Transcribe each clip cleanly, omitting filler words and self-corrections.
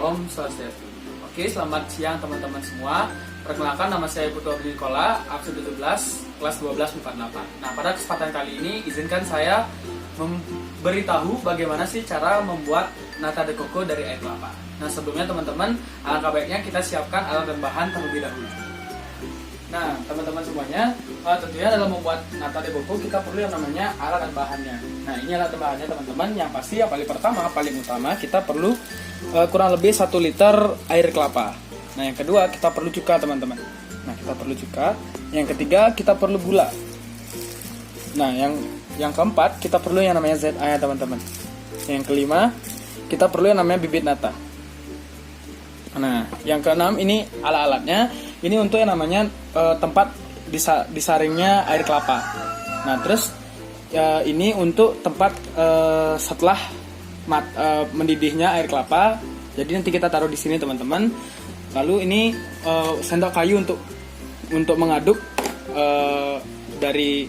Om Swastiastu. Oke, selamat siang teman-teman semua. Perkenalkan, nama saya Putu Nikola, absen 17, kelas 12 48. Nah, pada kesempatan kali ini izinkan saya memberitahu bagaimana sih cara membuat nata de coco dari air kelapa. Nah, sebelumnya teman-teman, alangkah baiknya kita siapkan alat dan bahan terlebih dahulu. Nah, teman-teman semuanya, tentunya dalam membuat nata de coco kita perlu yang namanya alat dan bahannya. Nah, ini alat dan bahannya teman-teman. Yang pasti yang paling utama kita perlu kurang lebih 1 liter air kelapa. Nah, yang kedua kita perlu cuka teman-teman. Nah, kita perlu cuka. Yang ketiga kita perlu gula. Nah, yang keempat kita perlu yang namanya ZA ya teman-teman. Yang kelima kita perlu yang namanya bibit nata. Nah, yang keenam ini alat-alatnya. Ini untuk yang namanya tempat disaringnya air kelapa. Nah, terus ini untuk tempat setelah mendidihnya air kelapa. Jadi nanti kita taruh di sini teman-teman. Lalu ini sendok kayu untuk mengaduk dari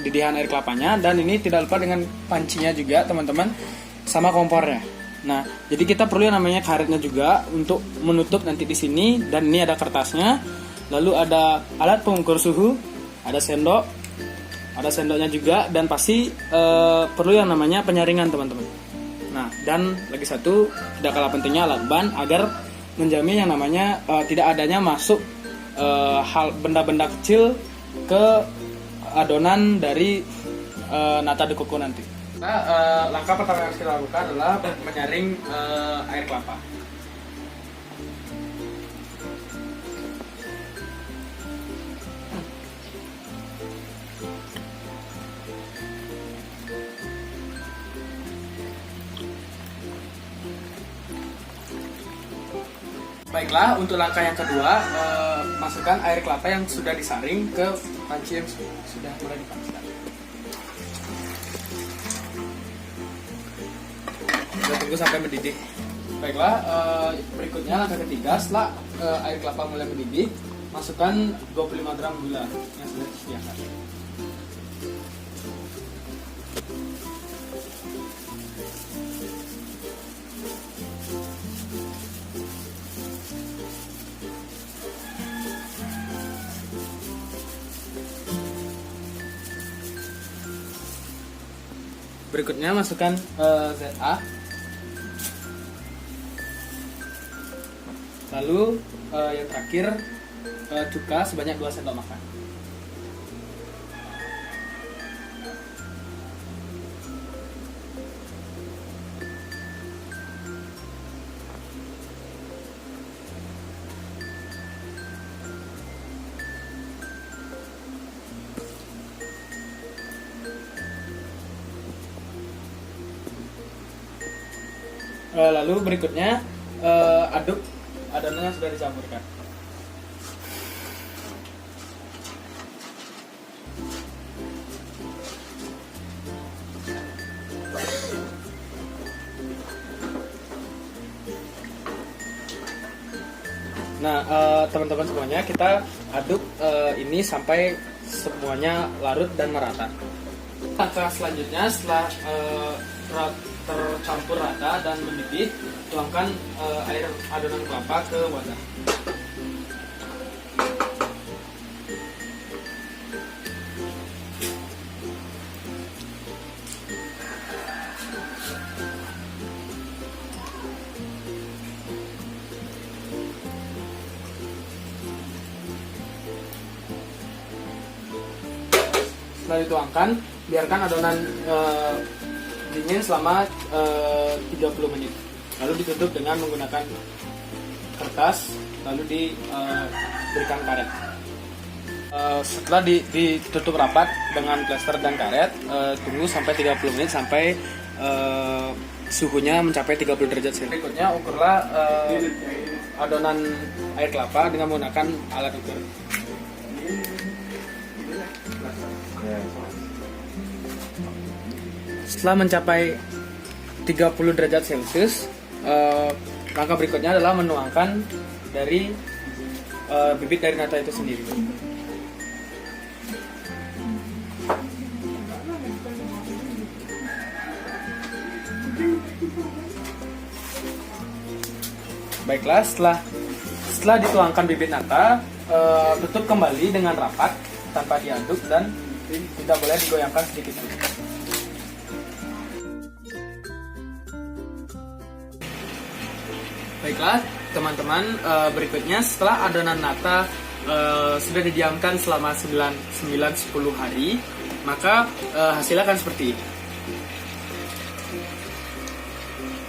didihan air kelapanya. Dan ini tidak lupa dengan pancinya juga teman-teman, sama kompornya. Nah, jadi kita perlu yang namanya karetnya juga untuk menutup nanti di sini. Dan ini ada kertasnya. Lalu ada alat pengukur suhu, ada sendoknya juga, dan pasti perlu yang namanya penyaringan teman-teman. Nah, dan lagi satu tidak kalah pentingnya alat ban agar menjamin yang namanya tidak adanya masuk hal benda-benda kecil ke adonan dari nata de coco nanti. Nah, langkah pertama yang harus kita lakukan adalah menyaring air kelapa. Baiklah, untuk langkah yang kedua, masukkan air kelapa yang sudah disaring ke panci yang sudah mulai dipanas. Kita tunggu sampai mendidih. Baiklah, berikutnya langkah ketiga, setelah air kelapa mulai mendidih, masukkan 25 gram gula yang sudah disediakan. Berikutnya masukkan ZA. Lalu yang terakhir cuka sebanyak 2 sendok makan. Lalu berikutnya aduk adonan yang sudah dicampurkan. Nah, teman-teman semuanya, kita aduk ini sampai semuanya larut dan merata. Langkah selanjutnya setelah tercampur rata dan mendidih, tuangkan air adonan kelapa ke wadah. Setelah dituangkan, biarkan adonan dingin selama 30 menit. Lalu ditutup dengan menggunakan kertas, lalu diberikan karet. Setelah ditutup rapat dengan plester dan karet, tunggu sampai 30 menit sampai suhunya mencapai 30 derajat celcius. Berikutnya ukurlah adonan air kelapa dengan menggunakan alat ukur. Setelah mencapai 30 derajat celcius, langkah berikutnya adalah menuangkan dari bibit dari nata itu sendiri. Baiklah, setelah dituangkan bibit nata, tutup kembali dengan rapat tanpa diaduk dan tidak boleh digoyangkan sedikit pun. Baiklah teman-teman, berikutnya setelah adonan nata sudah didiamkan selama 9-10 hari, maka hasilnya akan seperti ini.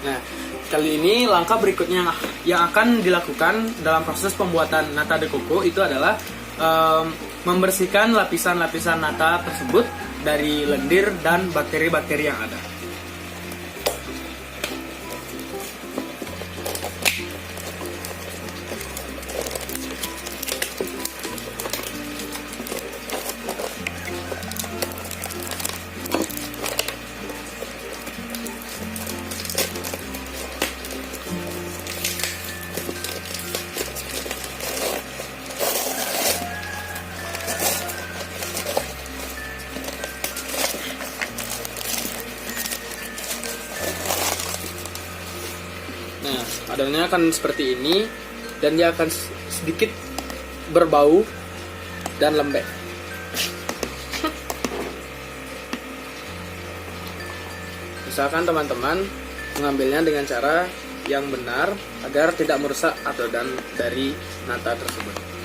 Nah, kali ini langkah berikutnya yang akan dilakukan dalam proses pembuatan nata de coco itu adalah membersihkan lapisan-lapisan nata tersebut dari lendir dan bakteri-bakteri yang ada. Nah, adonannya akan seperti ini dan dia akan sedikit berbau dan lembek. Misalkan teman-teman mengambilnya dengan cara yang benar agar tidak merusak adonan dari nata tersebut.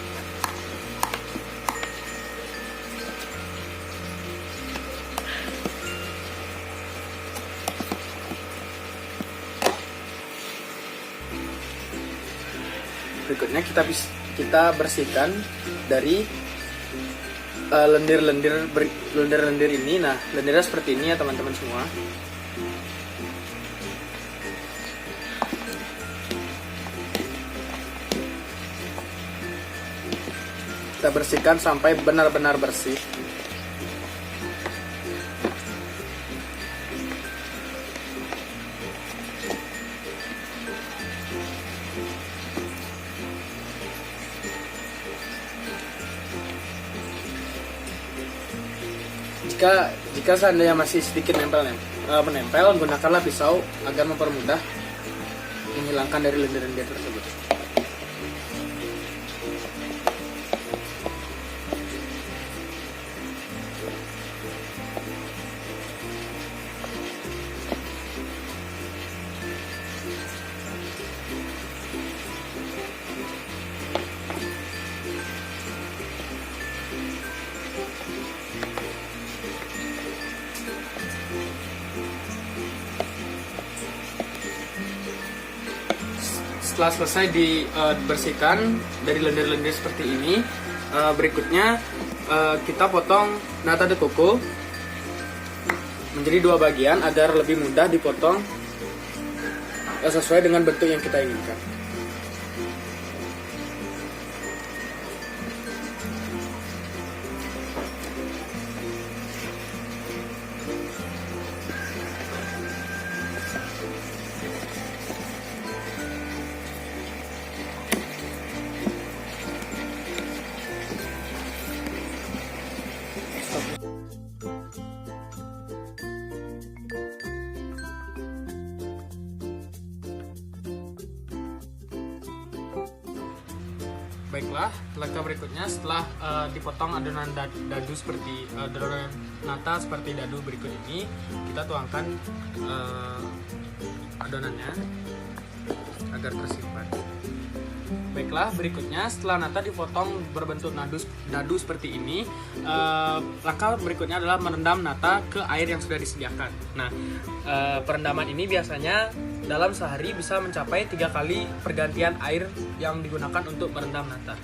Berikutnya kita bersihkan dari lendir-lendir ini. Nah, lendirnya seperti ini ya teman-teman semua. Kita bersihkan sampai benar-benar bersih. Jika seandainya masih sedikit menempel, gunakanlah pisau agar mempermudah menghilangkan dari lendir-lendir tersebut. Setelah selesai dibersihkan dari lendir-lendir seperti ini, berikutnya kita potong nata de coco menjadi 2 bagian agar lebih mudah dipotong sesuai dengan bentuk yang kita inginkan. Baiklah, langkah berikutnya setelah dipotong adonan dadu seperti adonan nata seperti dadu berikut ini, kita tuangkan adonannya agar tersimpan. Baiklah, berikutnya setelah nata dipotong berbentuk dadu seperti ini, langkah berikutnya adalah merendam nata ke air yang sudah disediakan. Nah, perendaman ini biasanya dalam sehari bisa mencapai 3 kali pergantian air yang digunakan untuk merendam nata.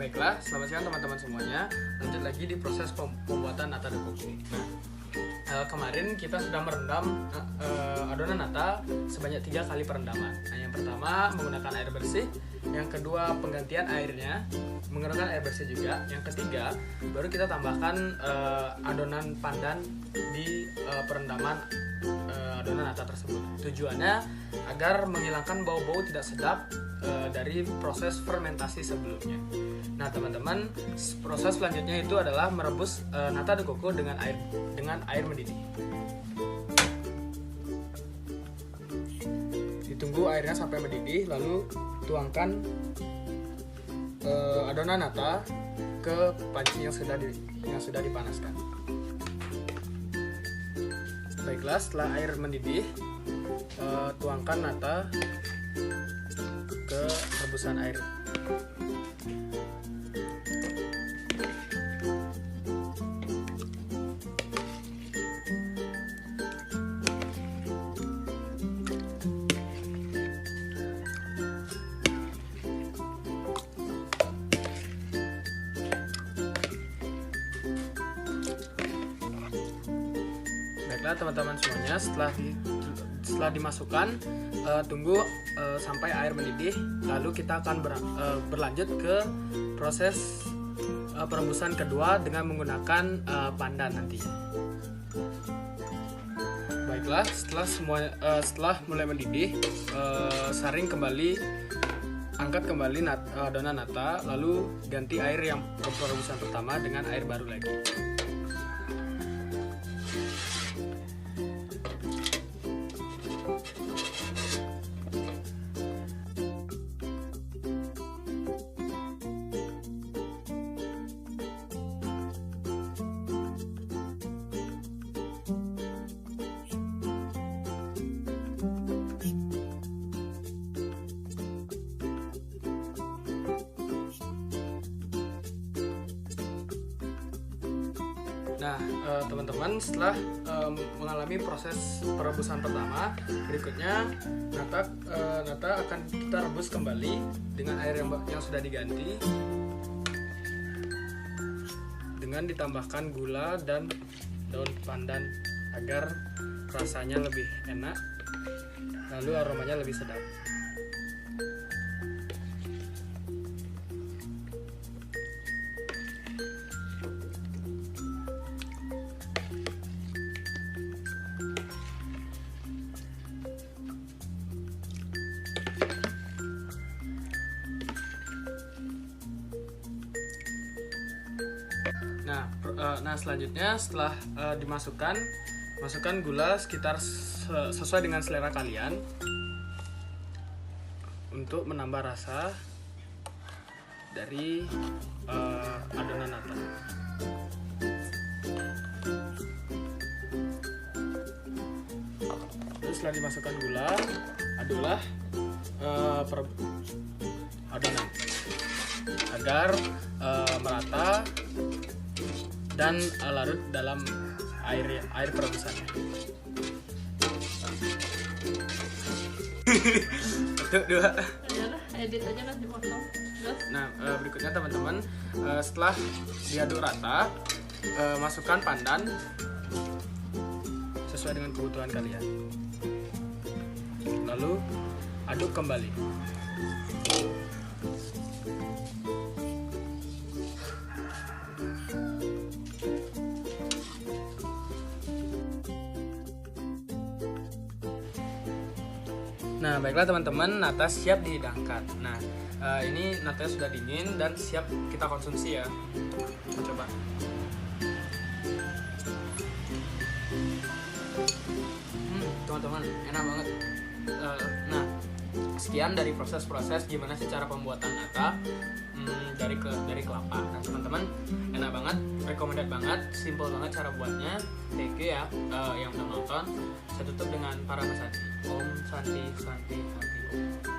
Baiklah, selamat siang teman-teman semuanya. Lanjut lagi di proses pembuatan nata de coco. Nah, kemarin kita sudah merendam adonan nata sebanyak 3 kali perendaman. Nah, yang pertama menggunakan air bersih, yang kedua penggantian airnya menggunakan air bersih juga, yang ketiga baru kita tambahkan adonan pandan di perendaman adonan nata tersebut. Tujuannya agar menghilangkan bau-bau tidak sedap dari proses fermentasi sebelumnya. Nah teman-teman, proses selanjutnya itu adalah merebus nata de coco dengan air mendidih. Ditunggu airnya sampai mendidih, lalu tuangkan adonan nata ke panci yang sudah dipanaskan. Baiklah, setelah air mendidih, tuangkan nata ke rebusan air. Baiklah teman-teman semuanya, setelah dimasukkan, tunggu sampai air mendidih, lalu kita akan berlanjut ke proses perebusan kedua dengan menggunakan pandan nantinya. Baiklah, setelah mulai mendidih, angkat kembali adonan nata, lalu ganti air yang perebusan pertama dengan air baru lagi. Nah, teman-teman, setelah mengalami proses perebusan pertama, berikutnya nata akan kita rebus kembali dengan air yang sudah diganti, dengan ditambahkan gula dan daun pandan agar rasanya lebih enak, lalu aromanya lebih sedap. Nah, selanjutnya setelah masukkan gula sekitar sesuai dengan selera kalian untuk menambah rasa dari adonan nata. Terus setelah dimasukkan gula, aduklah adonan agar merata dan larut dalam air perebusannya. Satu, dua. Edit aja nanti potong. Nah, berikutnya teman-teman, setelah diaduk rata, masukkan pandan sesuai dengan kebutuhan kalian. Lalu aduk kembali. Nah, baiklah teman-teman, nata siap dihidangkan. Nah, ini natanya sudah dingin dan siap kita konsumsi ya. Coba. Teman-teman, enak banget. Nah, sekian dari proses-proses gimana sih cara pembuatan nata dari kelapa. Nah, teman-teman, enak banget, recommended banget, simple banget cara buatnya. Thank you ya yang udah nonton. Saya tutup dengan para pesan. Om Santi Santi Santi Om.